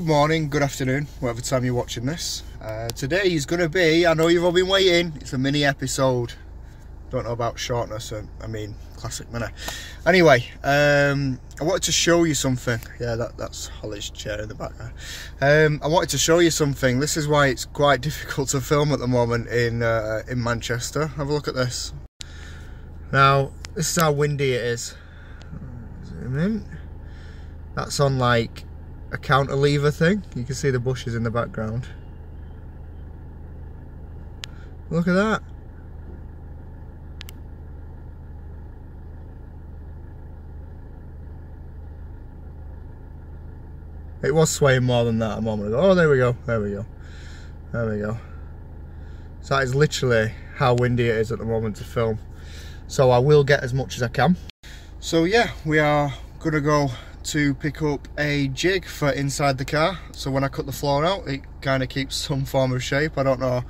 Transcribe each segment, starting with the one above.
morning, good afternoon, whatever time you're watching this. Today is going to be, I know you've all been waiting, it's a mini episode. Don't know about shortness, I mean classic mini. Anyway, I wanted to show you something. Yeah, that's Holly's chair in the background. I wanted to show you something. This is why it's quite difficult to film at the moment in Manchester. Have a look at this. Now, this is how windy it is. Zoom in. That's on like a counter-lever thing. You can see the bushes in the background. Look at that. It was swaying more than that a moment ago. Oh, there we go, there we go. There we go. So that is literally how windy it is at the moment to film. So I will get as much as I can. So yeah, we are gonna go to pick up a jig for inside the car. So when I cut the floor out, it kind of keeps some form of shape. I don't know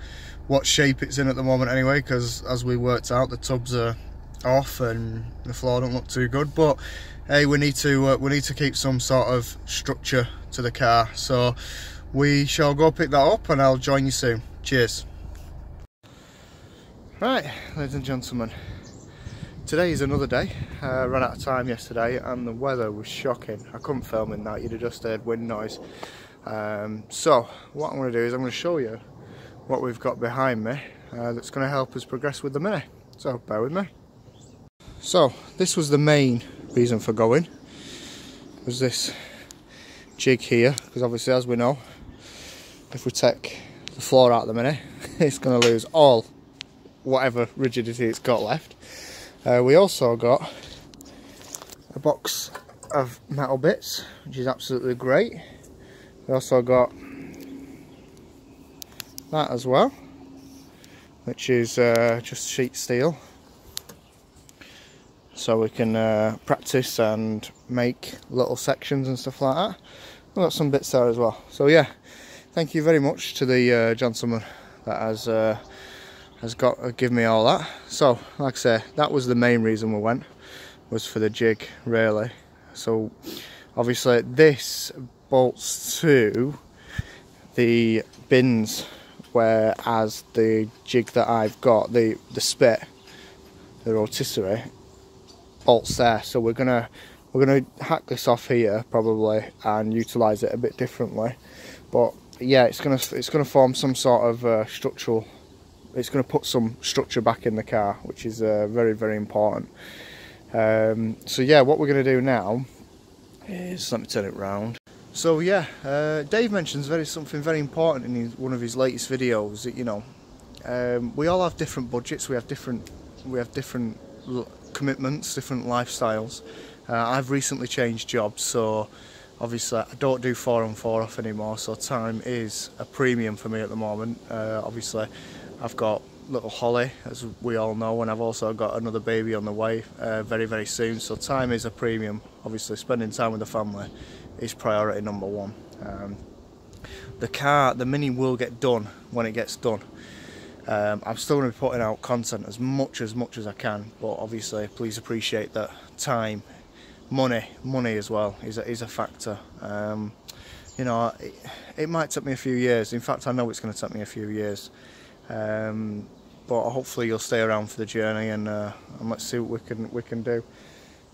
what shape it's in at the moment anyway, because as we worked out, the tubs are off and the floor don't look too good. But hey, we need to keep some sort of structure to the car. So we shall go pick that up and I'll join you soon. Cheers. Right, ladies and gentlemen, today is another day. I ran out of time yesterday and the weather was shocking. I couldn't film in that, you'd have just heard wind noise. So what I'm going to do is I'm going to show you what we've got behind me that's going to help us progress with the Mini. So bear with me. So this was the main reason for going, was this jig here, because obviously, as we know, if we take the floor out of the Mini, it's going to lose all whatever rigidity it's got left. We also got a box of metal bits, which is absolutely great. We also got that as well, which is just sheet steel, so we can practice and make little sections and stuff like that. We've got some bits there as well. So yeah, thank you very much to the gentleman that has given me all that. So like I say, that was the main reason we went, was for the jig really. So obviously this bolts to the bins, whereas the jig that I've got, the spit, the rotisserie, bolts there. So we're gonna hack this off here probably and utilize it a bit differently. But yeah, it's gonna form some sort of structural. It's going to put some structure back in the car, which is very, very important. So yeah, what we're going to do now is, let me turn it round. So yeah, Dave mentions something very important in one of his latest videos. That, you know, we all have different budgets. We have different commitments, different lifestyles. I've recently changed jobs, so obviously I don't do 4 on 4 off anymore. So time is a premium for me at the moment. Obviously, I've got little Holly, as we all know, and I've also got another baby on the way very, very soon. So time is a premium. Obviously, spending time with the family is priority number one. The Mini will get done when it gets done. I'm still going to be putting out content as much as I can, but obviously, please appreciate that time, money as well is a factor. You know, it might take me a few years. In fact, I know it's going to take me a few years. But hopefully you'll stay around for the journey, and let's see what we can do.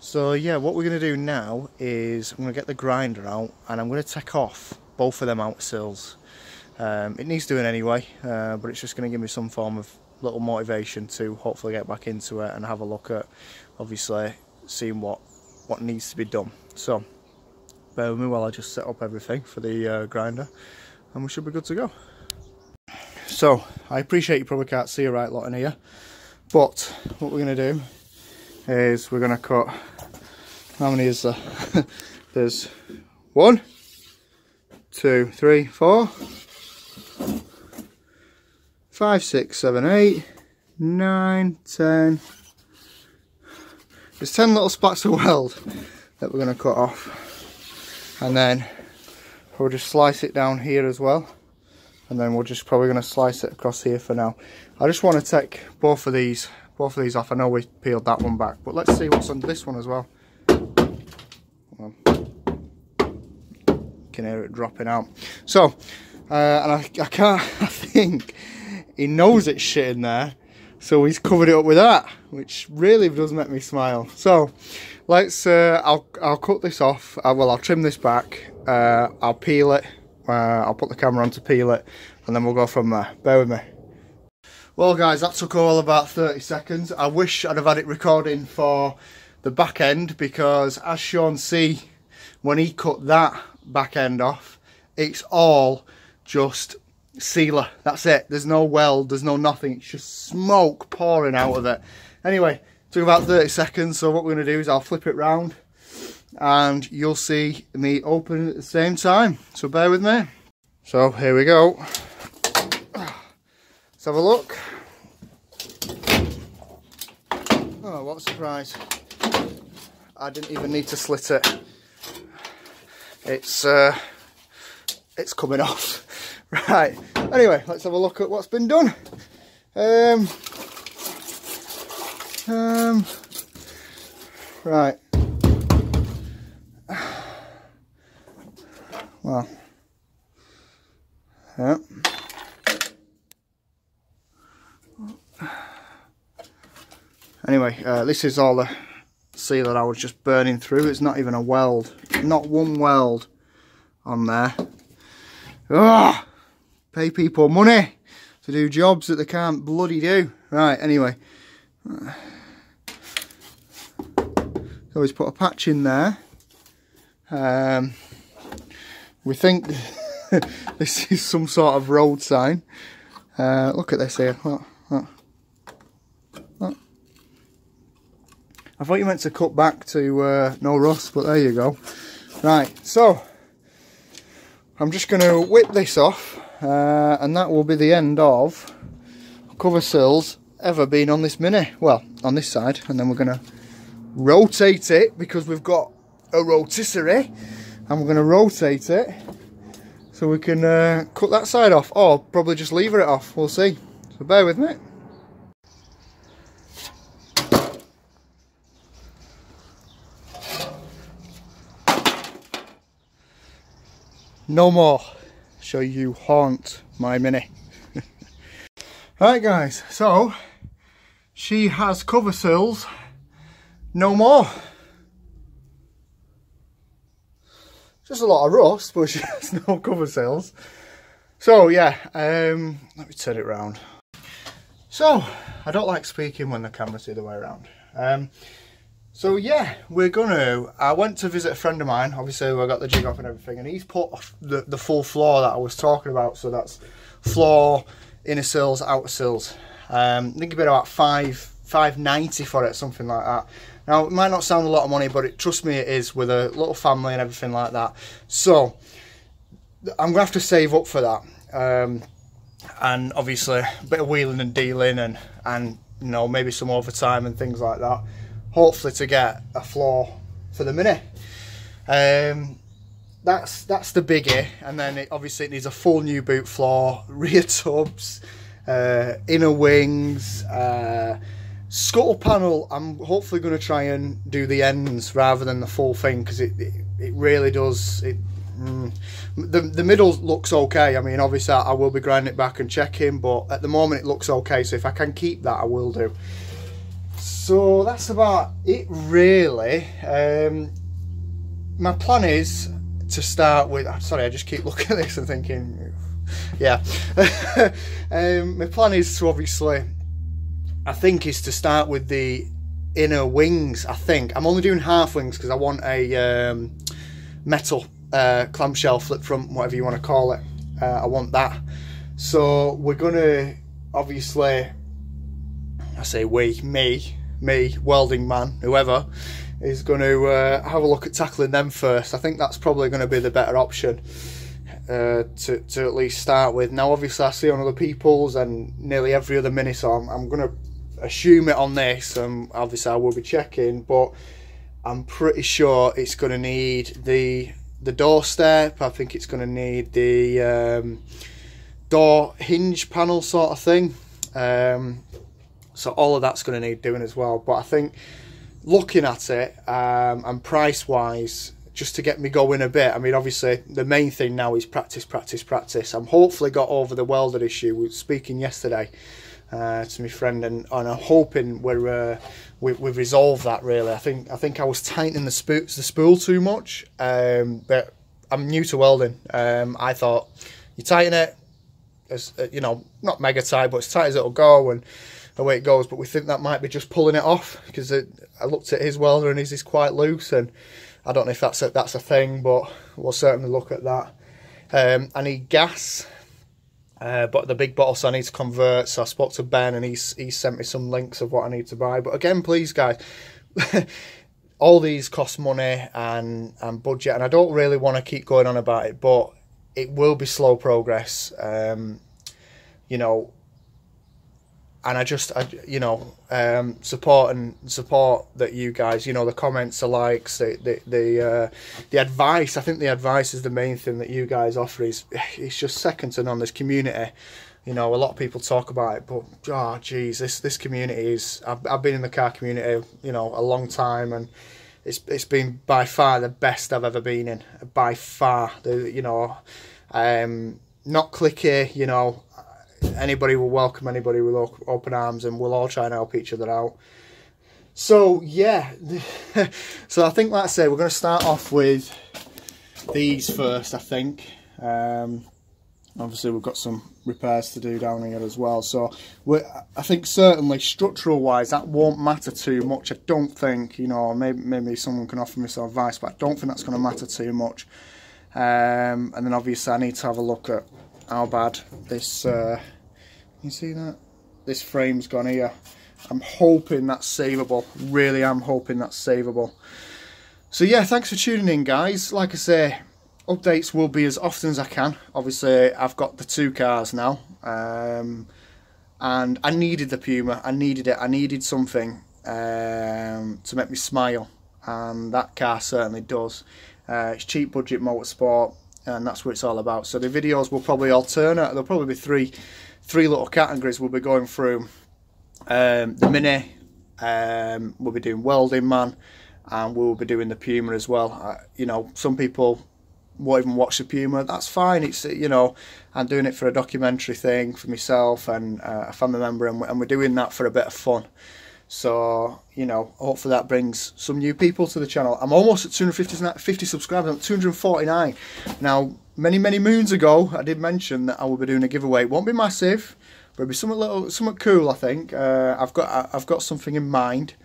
So yeah, what we're going to do now is I'm going to get the grinder out and I'm going to take off both of them Oversills. It needs doing anyway, but it's just going to give me some form of little motivation to hopefully get back into it and have a look at, obviously, seeing what needs to be done. So bear with me while I just set up everything for the grinder, and we should be good to go. So I appreciate you probably can't see a right lot in here, but what we're going to do is we're going to cut, how many is there? There's 1, 2, 3, 4, 5, 6, 7, 8, 9, 10. There's 10 little spots of weld that we're going to cut off, and then we'll just slice it down here as well. And then we're just probably going to slice it across here for now. I just want to take both of these off. I know we peeled that one back, but let's see what's on this one as well. can hear it dropping out. So, and I can't, I think he knows it's shit in there, so he's covered it up with that, which really does make me smile. So, let's, I'll cut this off, well, I'll trim this back, I'll peel it, I'll put the camera on to peel it, and then we'll go from there. Bear with me. Well guys, that took all about 30 seconds. I wish I'd have had it recording for the back end, because as Sean see, when he cut that back end off, it's all just sealer. That's it. There's no weld, there's no nothing. It's just smoke pouring out of it. Anyway, took about 30 seconds. So what we're going to do is I'll flip it round and you'll see me open it at the same time. So bear with me. So here we go. Let's have a look. Oh, what a surprise. I didn't even need to slit it. It's coming off. Right, anyway, let's have a look at what's been done. Right. Well, yeah. Anyway, this is all the sealer I was just burning through. It's not even a weld. Not one weld on there. Ugh! Pay people money to do jobs that they can't bloody do. Right, anyway. Always put a patch in there. We think this is some sort of road sign. Look at this here. Look. I thought you meant to cut back to no rust, but there you go. Right, so I'm just going to whip this off, and that will be the end of cover sills ever been on this Mini. Well, on this side, and then we're going to rotate it, because we've got a rotisserie, and we're going to rotate it so we can cut that side off, or probably just leave it off. We'll see. So bear with me. No more shall you haunt my Mini. Right guys, so she has cover sills no more. Just a lot of rust, but she has no cover sills. So yeah, let me turn it round. So I don't like speaking when the camera's the other way around. So yeah, I went to visit a friend of mine. Obviously I got the jig off and everything, and he's put the full floor that I was talking about. So that's floor, inner sills, outer sills. I think about $590 for it, something like that. Now it might not sound a lot of money, but trust me, it is, with a little family and everything like that. So I'm gonna have to save up for that, and obviously a bit of wheeling and dealing, and you know, maybe some overtime and things like that. Hopefully to get a floor for the Mini. That's the biggie, and then obviously it needs a full new boot floor, rear tubs, inner wings, scuttle panel. I'm hopefully going to try and do the ends rather than the full thing, because it really does. The middle looks okay. I mean, obviously I will be grinding it back and checking, but at the moment it looks okay. So if I can keep that, I will do. So that's about it really. My plan is to start with, sorry, I just keep looking at this and thinking, yeah. My plan is to obviously, I think, is to start with the inner wings. I think I'm only doing half wings because I want a metal clamshell flip front, whatever you want to call it. I want that. So we're gonna, obviously, I say we, me, welding man, whoever, is going to have a look at tackling them first. I think that's probably going to be the better option to at least start with. Now obviously I see on other people's and nearly every other Mini, so I'm going to assume it on this, and obviously I will be checking, but I'm pretty sure it's going to need the door step. I think it's going to need the door hinge panel sort of thing. So all of that's going to need doing as well. But I think looking at it, and price wise, just to get me going a bit. I mean, obviously the main thing now is practice, practice, practice. I'm hopefully got over the welder issue. We were speaking yesterday to my friend, and I'm hoping we've resolved that. Really, I think I was tightening the spool too much, but I'm new to welding. I thought you tighten it, as you know, not mega tight, but as tight as it'll go, and away it goes. But we think that might be just pulling it off, because I looked at his welder and his is quite loose, and I don't know if that's a thing, but we'll certainly look at that. I need gas, but the big bottle, so I need to convert. So I spoke to Ben, and he's sent me some links of what I need to buy. But again, please guys, all these cost money and budget, and I don't really want to keep going on about it, but it will be slow progress, you know. And support that you guys, you know, the comments, the likes, the advice. I think the advice is the main thing that you guys offer. It's just second to none. This community, you know, a lot of people talk about it, but oh geez, this community is. I've been in the car community, you know, a long time, and it's been by far the best I've ever been in. By far, you know, not cliquey, you know. Anybody will welcome anybody with open arms, and we'll all try and help each other out. So yeah, so I think, like I said, we're going to start off with these first, I think. Obviously we've got some repairs to do down here as well, so I think certainly structural wise that won't matter too much. I don't think, you know, maybe someone can offer me some advice, but I don't think that's going to matter too much. And then obviously I need to have a look at how bad this you see that this frame's gone here. I'm hoping that's savable, really am hoping that's savable. So yeah, thanks for tuning in guys. Like I say, updates will be as often as I can. Obviously I've got the 2 cars now, and I needed the Puma. I needed it. I needed something to make me smile, and that car certainly does. It's cheap budget motorsport, and that's what it's all about. So the videos will probably alternate. There'll probably be three little categories we'll be going through. The Mini, we'll be doing Welding Man, and we'll be doing the Puma as well. You know, some people won't even watch the Puma. That's fine. It's, you know, I'm doing it for a documentary thing for myself and a family member, and we're doing that for a bit of fun. So, you know, hopefully that brings some new people to the channel. I'm almost at 250 subscribers. I'm at 249. Now, many moons ago, I did mention that I will be doing a giveaway. It won't be massive, but it'll be something cool, I think. I've got something in mind.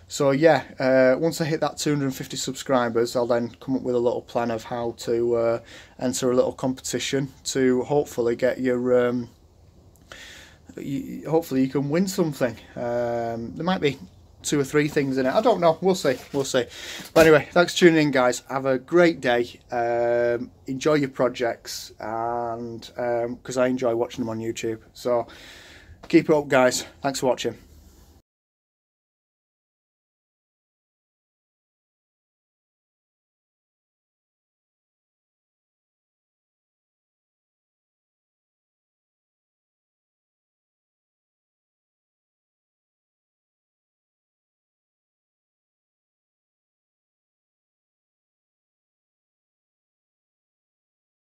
So yeah, once I hit that 250 subscribers, I'll then come up with a little plan of how to enter a little competition to hopefully get your hopefully you can win something. There might be 2 or 3 things in it. I don't know. We'll see. But anyway, thanks for tuning in, guys. Have a great day. Enjoy your projects, and because I enjoy watching them on YouTube. So keep it up, guys. Thanks for watching.